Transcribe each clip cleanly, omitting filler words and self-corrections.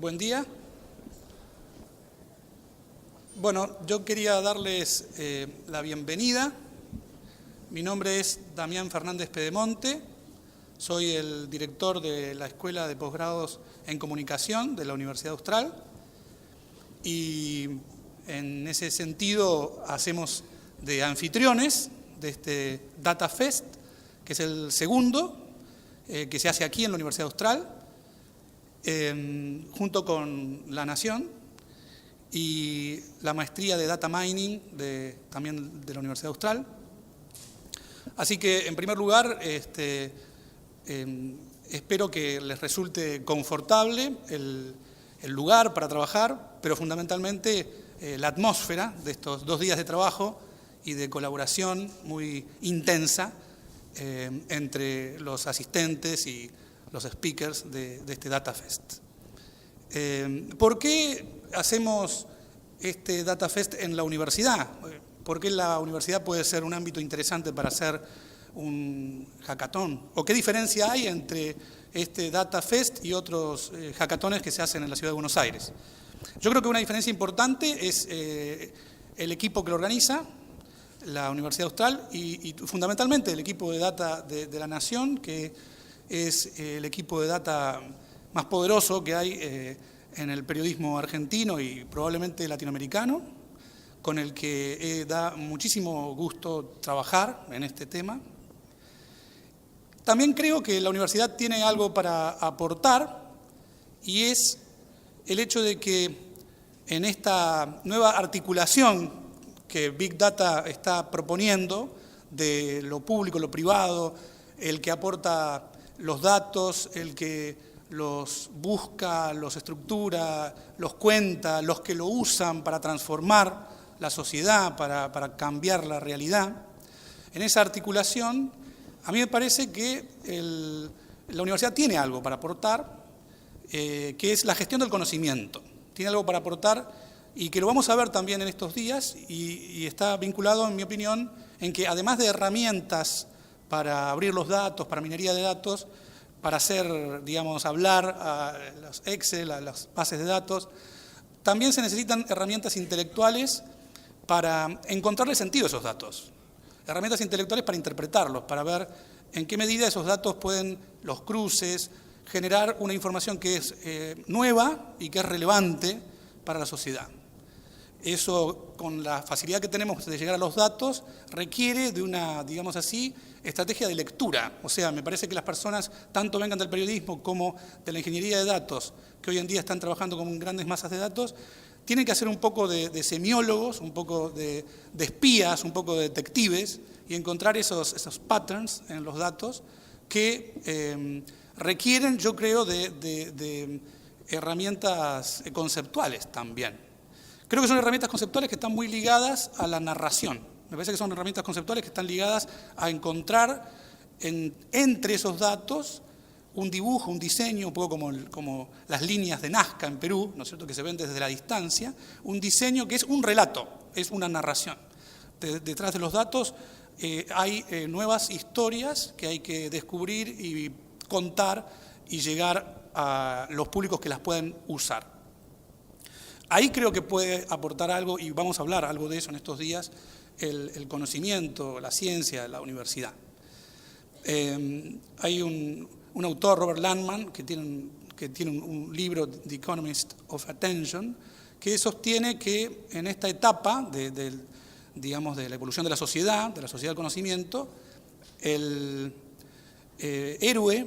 Buen día. Bueno, yo quería darles la bienvenida. Mi nombre es Damián Fernández Pedemonte, soy el director de la Escuela de Posgrados en Comunicación de la Universidad Austral y en ese sentido hacemos de anfitriones de este Data Fest, que es el segundo que se hace aquí en la Universidad Austral, junto con La Nación y la maestría de Data Mining también de la Universidad Austral. Así que, en primer lugar, espero que les resulte confortable el lugar para trabajar, pero fundamentalmente la atmósfera de estos 2 días de trabajo y de colaboración muy intensa entre los asistentes y los speakers de este Data Fest. ¿Por qué hacemos este Data Fest en la universidad? ¿Por qué la universidad puede ser un ámbito interesante para hacer un hackathon? ¿O qué diferencia hay entre este Data Fest y otros hackatones que se hacen en la ciudad de Buenos Aires? Yo creo que una diferencia importante es el equipo que lo organiza, la Universidad Austral, y fundamentalmente el equipo de data de La Nación, que es el equipo de data más poderoso que hay en el periodismo argentino y probablemente latinoamericano, con el que da muchísimo gusto trabajar en este tema. También creo que la universidad tiene algo para aportar, y es el hecho de que en esta nueva articulación que Big Data está proponiendo de lo público, lo privado, el que aporta los datos, el que los busca, los estructura, los cuenta, los que lo usan para transformar la sociedad, para cambiar la realidad. En esa articulación, a mí me parece que la universidad tiene algo para aportar, que es la gestión del conocimiento. Tiene algo para aportar y que lo vamos a ver también en estos días y está vinculado, en mi opinión, en que además de herramientas para abrir los datos, para minería de datos, para hacer, digamos, hablar a los Excel, a las bases de datos, también se necesitan herramientas intelectuales para encontrarle sentido a esos datos. Herramientas intelectuales para interpretarlos, para ver en qué medida esos datos pueden, los cruces, generar una información que es nueva y que es relevante para la sociedad. Eso, con la facilidad que tenemos de llegar a los datos, requiere de una, digamos así, estrategia de lectura. O sea, me parece que las personas, tanto vengan del periodismo como de la ingeniería de datos, que hoy en día están trabajando con grandes masas de datos, tienen que hacer un poco de semiólogos, un poco de espías, un poco de detectives, y encontrar esos patterns en los datos que requieren, yo creo, de herramientas conceptuales también. Creo que son herramientas conceptuales que están muy ligadas a la narración. Me parece que son herramientas conceptuales que están ligadas a encontrar entre esos datos un dibujo, un diseño, un poco como las líneas de Nazca en Perú, ¿no es cierto?, que se ven desde la distancia, un diseño que es un relato, es una narración. Detrás de los datos hay nuevas historias que hay que descubrir y contar y llegar a los públicos que las pueden usar. Ahí creo que puede aportar algo, y vamos a hablar algo de eso en estos días, el conocimiento, la ciencia, la universidad. Hay un autor, Robert Landman, que tiene un libro, The Economist of Attention, que sostiene que en esta etapa digamos, de la evolución de la sociedad del conocimiento, el héroe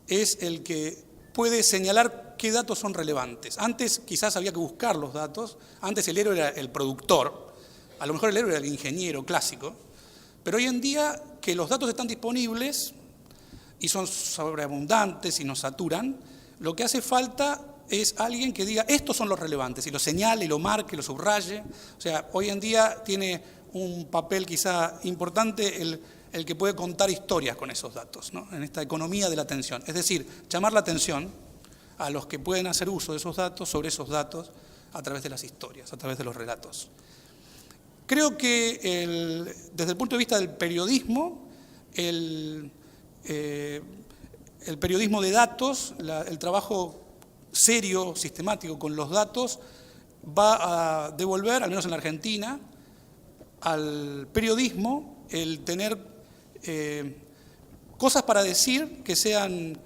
es el que puede señalar qué datos son relevantes. Antes quizás había que buscar los datos, antes el héroe era el productor, a lo mejor el héroe era el ingeniero clásico, pero hoy en día que los datos están disponibles y son sobreabundantes y nos saturan, lo que hace falta es alguien que diga estos son los relevantes y lo señale, lo marque, lo subraye. O sea, hoy en día tiene un papel quizá importante el que puede contar historias con esos datos, ¿no?, en esta economía de la atención. Es decir, llamar la atención a los que pueden hacer uso de esos datos, sobre esos datos, a través de las historias, a través de los relatos. Creo que desde el punto de vista del periodismo, el periodismo de datos, el trabajo serio, sistemático con los datos, va a devolver, al menos en la Argentina, al periodismo el tener cosas para decir que sean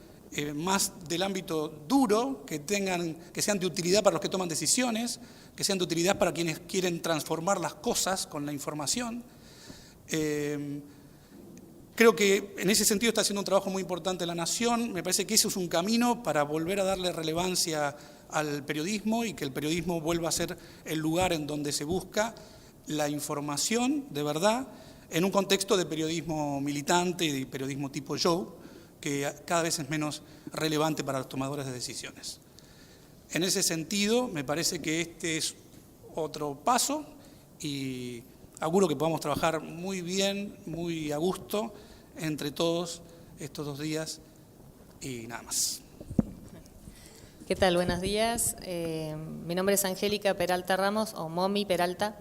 más del ámbito duro, que sean de utilidad para los que toman decisiones, que sean de utilidad para quienes quieren transformar las cosas con la información. Creo que en ese sentido está haciendo un trabajo muy importante La Nación. Me parece que ese es un camino para volver a darle relevancia al periodismo y que el periodismo vuelva a ser el lugar en donde se busca la información de verdad en un contexto de periodismo militante y de periodismo tipo show, que cada vez es menos relevante para los tomadores de decisiones. En ese sentido, me parece que este es otro paso y auguro que podamos trabajar muy bien, muy a gusto entre todos estos 2 días y nada más. ¿Qué tal? Buenos días. Mi nombre es Angélica Peralta Ramos, o Momi Peralta.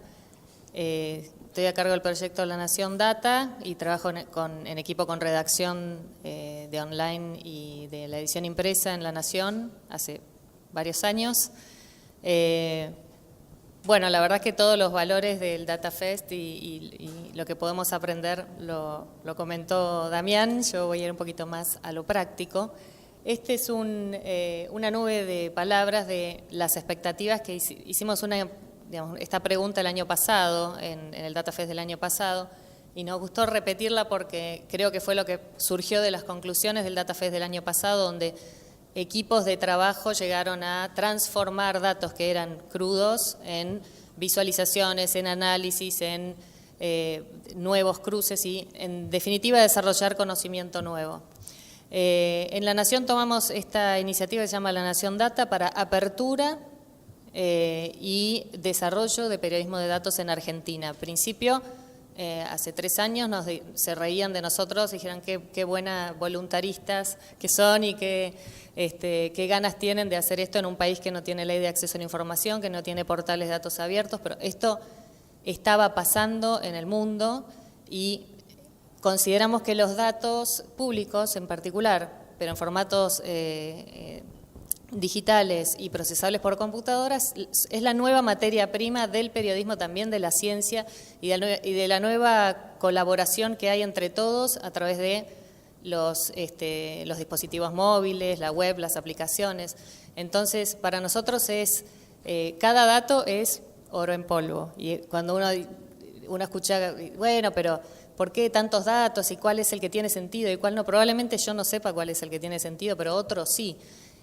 Estoy a cargo del proyecto La Nación Data y trabajo en equipo con redacción de online y de la edición impresa en La Nación hace varios años. Bueno, la verdad es que todos los valores del DataFest y lo que podemos aprender lo comentó Damián. Yo voy a ir un poquito más a lo práctico. Este es una nube de palabras de las expectativas que hicimos esta pregunta el año pasado, en el DataFest del año pasado, y nos gustó repetirla porque creo que fue lo que surgió de las conclusiones del DataFest del año pasado, donde equipos de trabajo llegaron a transformar datos que eran crudos en visualizaciones, en análisis, en nuevos cruces y, en definitiva, desarrollar conocimiento nuevo. En La Nación tomamos esta iniciativa que se llama La Nación Data para apertura y desarrollo de periodismo de datos en Argentina. Al principio, hace 3 años, se reían de nosotros, dijeron qué buenas voluntaristas que son y qué ganas tienen de hacer esto en un país que no tiene ley de acceso a la información, que no tiene portales de datos abiertos, pero esto estaba pasando en el mundo y consideramos que los datos públicos en particular, pero en formatos digitales y procesables por computadoras, es la nueva materia prima del periodismo, también de la ciencia y de la nueva colaboración que hay entre todos a través de los dispositivos móviles, la web, las aplicaciones. Entonces, para nosotros cada dato es oro en polvo. Y cuando uno escucha, bueno, pero ¿por qué tantos datos y cuál es el que tiene sentido y cuál no? Probablemente yo no sepa cuál es el que tiene sentido, pero otros sí.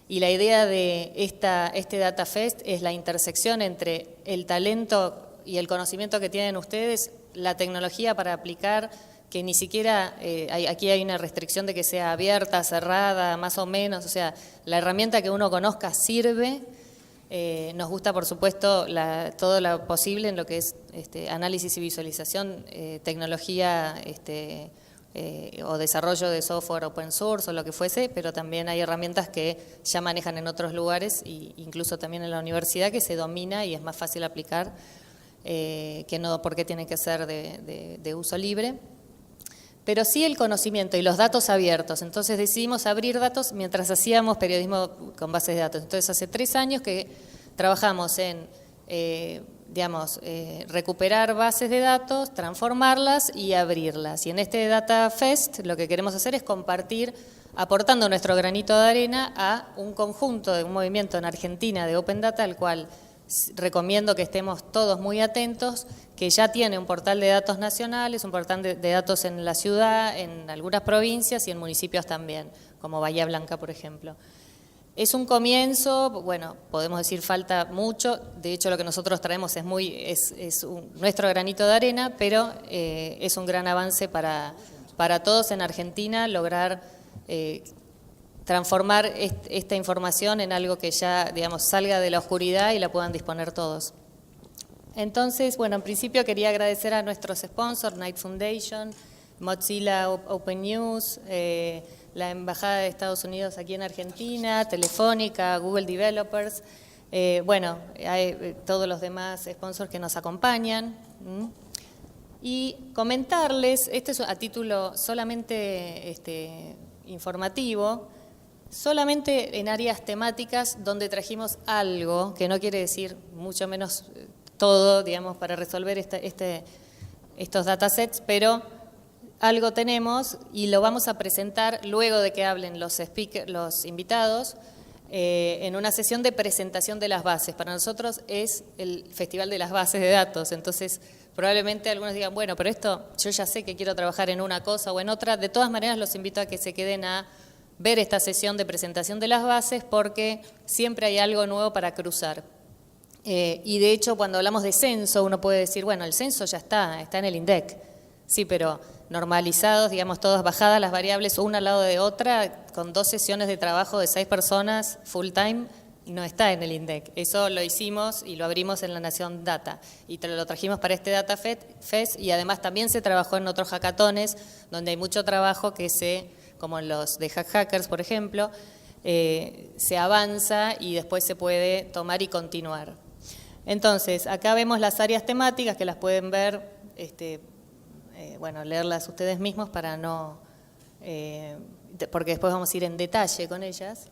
Y la idea de este DataFest es la intersección entre el talento y el conocimiento que tienen ustedes, la tecnología para aplicar, que ni siquiera, aquí hay una restricción de que sea abierta, cerrada, más o menos, o sea, la herramienta que uno conozca sirve. Nos gusta, por supuesto, todo lo posible en lo que es análisis y visualización, tecnología o desarrollo de software open source o lo que fuese, pero también hay herramientas que ya manejan en otros lugares, e incluso también en la universidad, que se domina y es más fácil aplicar, que no porque tiene que ser de uso libre. Pero sí el conocimiento y los datos abiertos. Entonces decidimos abrir datos mientras hacíamos periodismo con bases de datos. Entonces hace 3 años que trabajamos en recuperar bases de datos, transformarlas y abrirlas. Y en este DataFest lo que queremos hacer es compartir, aportando nuestro granito de arena a un conjunto de un movimiento en Argentina de Open Data, al cual recomiendo que estemos todos muy atentos, que ya tiene un portal de datos nacionales, un portal de datos en la ciudad, en algunas provincias y en municipios también, como Bahía Blanca, por ejemplo. Es un comienzo, bueno, podemos decir falta mucho, de hecho lo que nosotros traemos es nuestro granito de arena, pero es un gran avance para todos en Argentina lograr transformar esta información en algo que ya, digamos, salga de la oscuridad y la puedan disponer todos. Entonces, bueno, en principio quería agradecer a nuestros sponsors, Knight Foundation, Mozilla Open News, la Embajada de Estados Unidos aquí en Argentina, Telefónica, Google Developers, hay todos los demás sponsors que nos acompañan. Y comentarles, este es a título solamente informativo, Solamente en áreas temáticas donde trajimos algo, que no quiere decir mucho menos todo, digamos, para resolver estos datasets, pero algo tenemos y lo vamos a presentar luego de que hablen los invitados en una sesión de presentación de las bases. Para nosotros es el Festival de las Bases de Datos, entonces probablemente algunos digan, bueno, pero esto yo ya sé que quiero trabajar en una cosa o en otra. De todas maneras los invito a que se queden a ver esta sesión de presentación de las bases porque siempre hay algo nuevo para cruzar. Y de hecho cuando hablamos de censo uno puede decir, bueno, el censo ya está en el INDEC, sí, pero normalizados, digamos, todas bajadas las variables una al lado de otra, con 2 sesiones de trabajo de 6 personas full time, no está en el INDEC. Eso lo hicimos y lo abrimos en la Nación Data y lo trajimos para este Data Fest y además también se trabajó en otros hackatones donde hay mucho trabajo que como los de Hackers, por ejemplo, se avanza y después se puede tomar y continuar. Entonces, acá vemos las áreas temáticas que las pueden ver, bueno, leerlas ustedes mismos para no, porque después vamos a ir en detalle con ellas.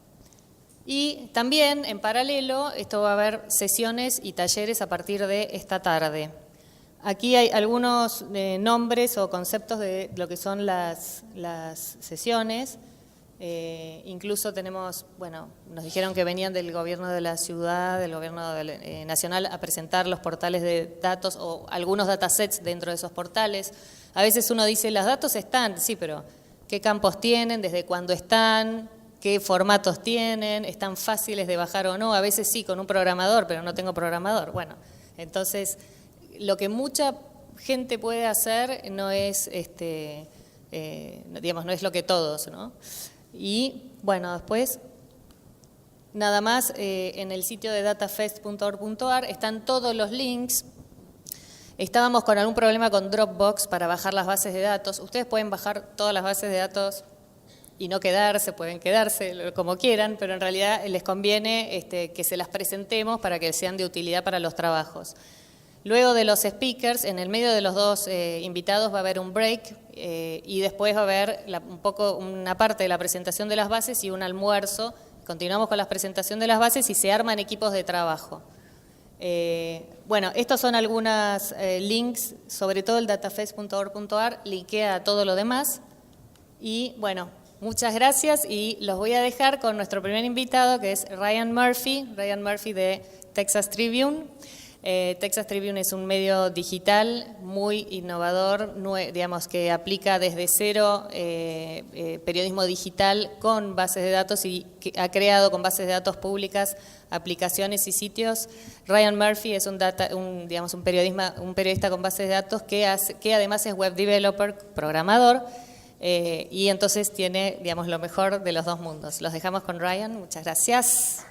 Y también, en paralelo, esto va a haber sesiones y talleres a partir de esta tarde. Aquí hay algunos nombres o conceptos de lo que son las sesiones. Incluso tenemos, bueno, nos dijeron que venían del gobierno de la ciudad, del gobierno nacional a presentar los portales de datos o algunos datasets dentro de esos portales. A veces uno dice, los datos están, sí, pero ¿qué campos tienen? ¿Desde cuándo están? ¿Qué formatos tienen? ¿Están fáciles de bajar o no? A veces sí, con un programador, pero no tengo programador. Bueno, entonces, lo que mucha gente puede hacer no es, digamos, no es lo que todos, ¿no? Y bueno, después, nada más, en el sitio de datafest.org.ar están todos los links. Estábamos con algún problema con Dropbox para bajar las bases de datos. Ustedes pueden bajar todas las bases de datos y no quedarse, pueden quedarse como quieran, pero en realidad les conviene que se las presentemos para que sean de utilidad para los trabajos. Luego de los speakers, en el medio de los 2 invitados va a haber un break y después va a haber una parte de la presentación de las bases y un almuerzo. Continuamos con la presentación de las bases y se arman equipos de trabajo. Bueno, estos son algunos links, sobre todo el datafest.org.ar, linkea a todo lo demás. Y bueno, muchas gracias y los voy a dejar con nuestro primer invitado que es Ryan Murphy de Texas Tribune. Texas Tribune es un medio digital muy innovador, digamos que aplica desde cero periodismo digital con bases de datos y que ha creado con bases de datos públicas aplicaciones y sitios. Ryan Murphy es un periodista con bases de datos que además es web developer, programador, y entonces tiene, digamos, lo mejor de los 2 mundos. Los dejamos con Ryan, muchas gracias.